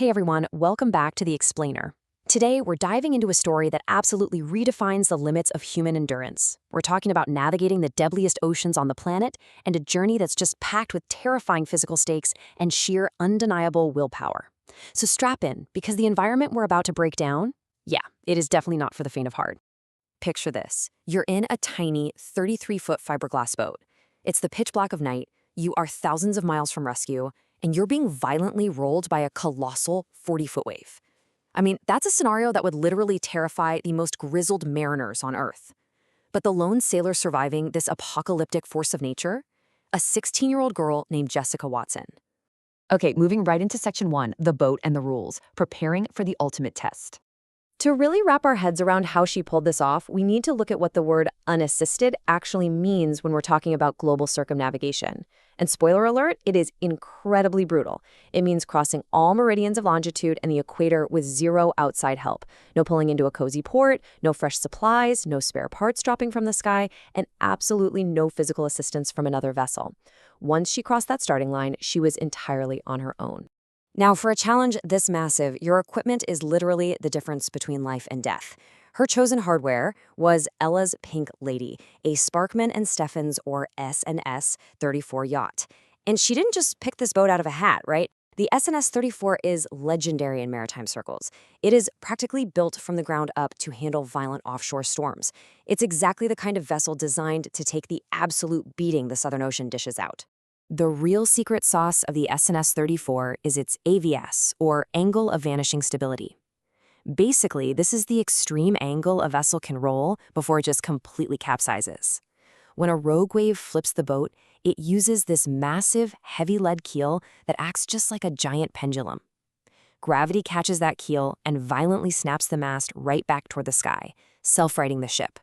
Hey everyone, welcome back to The Explainer. Today, we're diving into a story that absolutely redefines the limits of human endurance. We're talking about navigating the deadliest oceans on the planet and a journey that's just packed with terrifying physical stakes and sheer undeniable willpower. So strap in, because the environment we're about to break down, yeah, it is definitely not for the faint of heart. Picture this. You're in a tiny 33-foot fiberglass boat. It's the pitch black of night, you are thousands of miles from rescue, and you're being violently rolled by a colossal 40-foot wave. I mean, that's a scenario that would literally terrify the most grizzled mariners on Earth. But the lone sailor surviving this apocalyptic force of nature? A 16-year-old girl named Jessica Watson. Okay, moving right into Section 1, the boat and the rules, preparing for the ultimate test. To really wrap our heads around how she pulled this off, we need to look at what the word unassisted actually means when we're talking about global circumnavigation. And spoiler alert, it is incredibly brutal. It means crossing all meridians of longitude and the equator with zero outside help. No pulling into a cozy port, no fresh supplies, no spare parts dropping from the sky, and absolutely no physical assistance from another vessel. Once she crossed that starting line, she was entirely on her own. Now, for a challenge this massive, your equipment is literally the difference between life and death. Her chosen hardware was Ella's Pink Lady, a Sparkman and Steffens or S&S 34 yacht. And she didn't just pick this boat out of a hat, right? The S&S 34 is legendary in maritime circles. It is practically built from the ground up to handle violent offshore storms. It's exactly the kind of vessel designed to take the absolute beating the Southern Ocean dishes out. The real secret sauce of the S&S 34 is its AVS, or angle of vanishing stability. Basically, this is the extreme angle a vessel can roll before it just completely capsizes. When a rogue wave flips the boat, it uses this massive, heavy lead keel that acts just like a giant pendulum. Gravity catches that keel and violently snaps the mast right back toward the sky, self-righting the ship.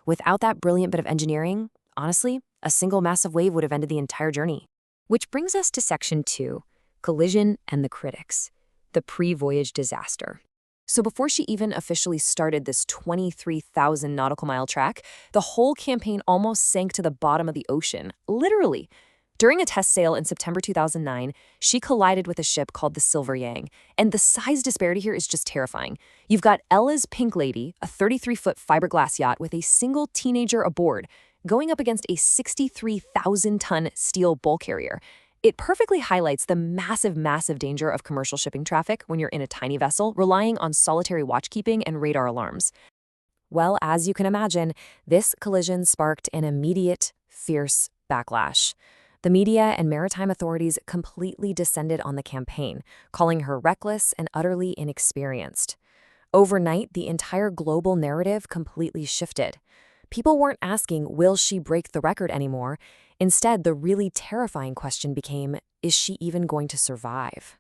Without that brilliant bit of engineering, honestly, a single massive wave would have ended the entire journey. Which brings us to Section 2, collision and the critics, the pre-voyage disaster. So before she even officially started this 23,000 nautical mile trek, the whole campaign almost sank to the bottom of the ocean, literally. During a test sail in September 2009, she collided with a ship called the Silver Yang, and the size disparity here is just terrifying. You've got Ella's Pink Lady, a 33-foot fiberglass yacht with a single teenager aboard, going up against a 63,000-ton steel bulk carrier. It perfectly highlights the massive danger of commercial shipping traffic when you're in a tiny vessel relying on solitary watchkeeping and radar alarms. Well, as you can imagine, this collision sparked an immediate, fierce backlash. The media and maritime authorities completely descended on the campaign, calling her reckless and utterly inexperienced. Overnight, the entire global narrative completely shifted. People weren't asking, will she break the record anymore? Instead, the really terrifying question became, is she even going to survive?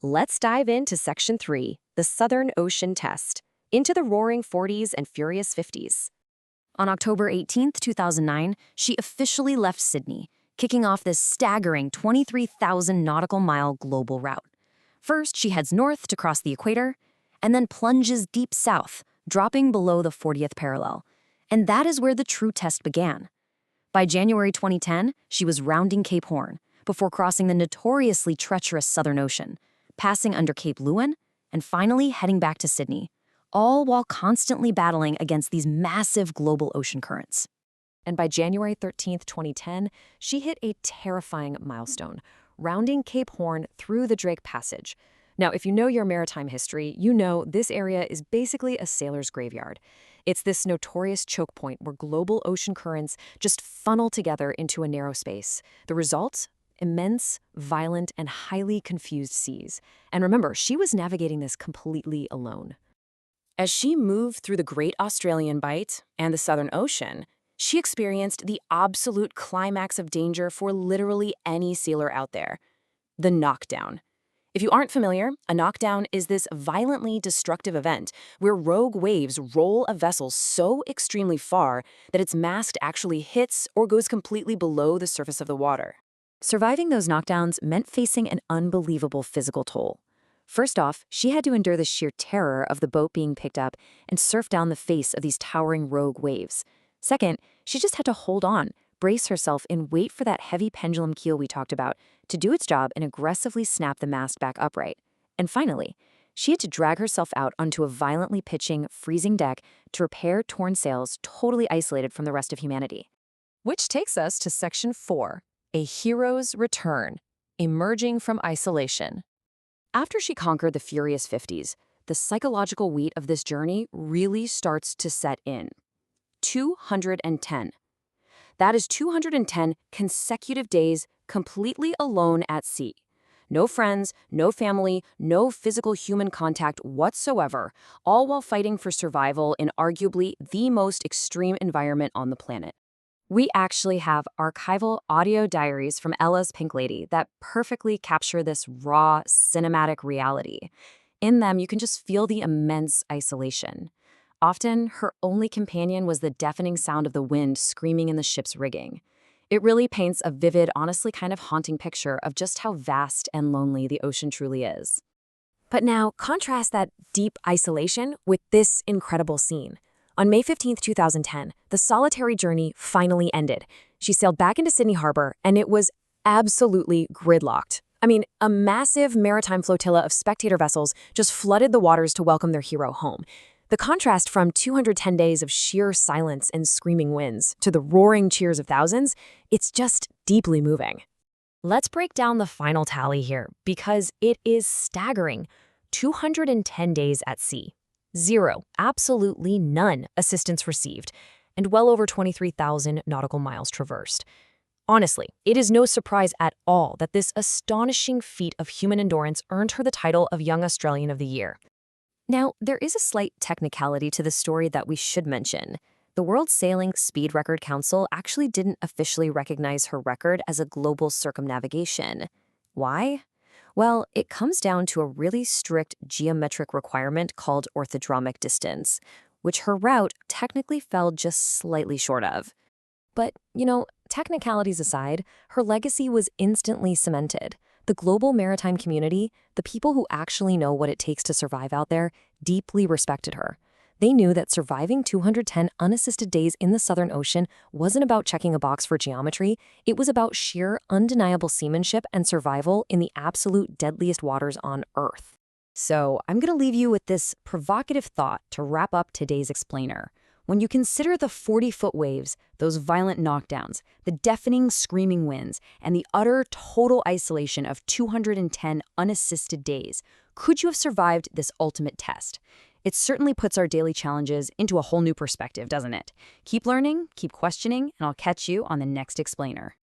Let's dive into Section 3, the Southern Ocean Test, into the roaring 40s and furious 50s. On October 18, 2009, she officially left Sydney, kicking off this staggering 23,000 nautical mile global route. First, she heads north to cross the equator, and then plunges deep south, dropping below the 40th parallel. And that is where the true test began. By January 2010, she was rounding Cape Horn, before crossing the notoriously treacherous Southern Ocean, passing under Cape Leeuwin, and finally heading back to Sydney, all while constantly battling against these massive global ocean currents. And by January 13, 2010, she hit a terrifying milestone, rounding Cape Horn through the Drake Passage. Now, if you know your maritime history, you know this area is basically a sailor's graveyard. It's this notorious choke point where global ocean currents just funnel together into a narrow space. The result? Immense, violent, and highly confused seas. And remember, she was navigating this completely alone. As she moved through the Great Australian Bight and the Southern Ocean, she experienced the absolute climax of danger for literally any sailor out there: the knockdown. If you aren't familiar, a knockdown is this violently destructive event where rogue waves roll a vessel so extremely far that its mast actually hits or goes completely below the surface of the water. Surviving those knockdowns meant facing an unbelievable physical toll. First off, she had to endure the sheer terror of the boat being picked up and surf down the face of these towering rogue waves. Second, she just had to hold on, brace herself, and wait for that heavy pendulum keel we talked about to do its job and aggressively snap the mast back upright. And finally, she had to drag herself out onto a violently pitching, freezing deck to repair torn sails, totally isolated from the rest of humanity. Which takes us to Section 4, A Hero's Return, Emerging from Isolation. After she conquered the furious 50s, the psychological weight of this journey really starts to set in. 210. That is 210 consecutive days completely alone at sea. No friends, no family, no physical human contact whatsoever, all while fighting for survival in arguably the most extreme environment on the planet. We actually have archival audio diaries from Ella's Pink Lady that perfectly capture this raw, cinematic reality. In them, you can just feel the immense isolation. Often, her only companion was the deafening sound of the wind screaming in the ship's rigging. It really paints a vivid, honestly kind of haunting picture of just how vast and lonely the ocean truly is. But now, contrast that deep isolation with this incredible scene. On May 15, 2010, the solitary journey finally ended. She sailed back into Sydney Harbor, and it was absolutely gridlocked. I mean, a massive maritime flotilla of spectator vessels just flooded the waters to welcome their hero home. The contrast from 210 days of sheer silence and screaming winds to the roaring cheers of thousands, it's just deeply moving. Let's break down the final tally here, because it is staggering. 210 days at sea. 0, absolutely none assistance received, and well over 23,000 nautical miles traversed. Honestly, it is no surprise at all that this astonishing feat of human endurance earned her the title of Young Australian of the Year. Now, there is a slight technicality to the story that we should mention. The World Sailing Speed Record Council actually didn't officially recognize her record as a global circumnavigation. Why? Well, it comes down to a really strict geometric requirement called orthodromic distance, which her route technically fell just slightly short of. But, technicalities aside, her legacy was instantly cemented. The global maritime community, the people who actually know what it takes to survive out there, deeply respected her. They knew that surviving 210 unassisted days in the Southern Ocean wasn't about checking a box for geometry, it was about sheer, undeniable seamanship and survival in the absolute deadliest waters on Earth. So, I'm going to leave you with this provocative thought to wrap up today's explainer. When you consider the 40-foot waves, those violent knockdowns, the deafening screaming winds, and the utter total isolation of 210 unassisted days, could you have survived this ultimate test? It certainly puts our daily challenges into a whole new perspective, doesn't it? Keep learning, keep questioning, and I'll catch you on the next explainer.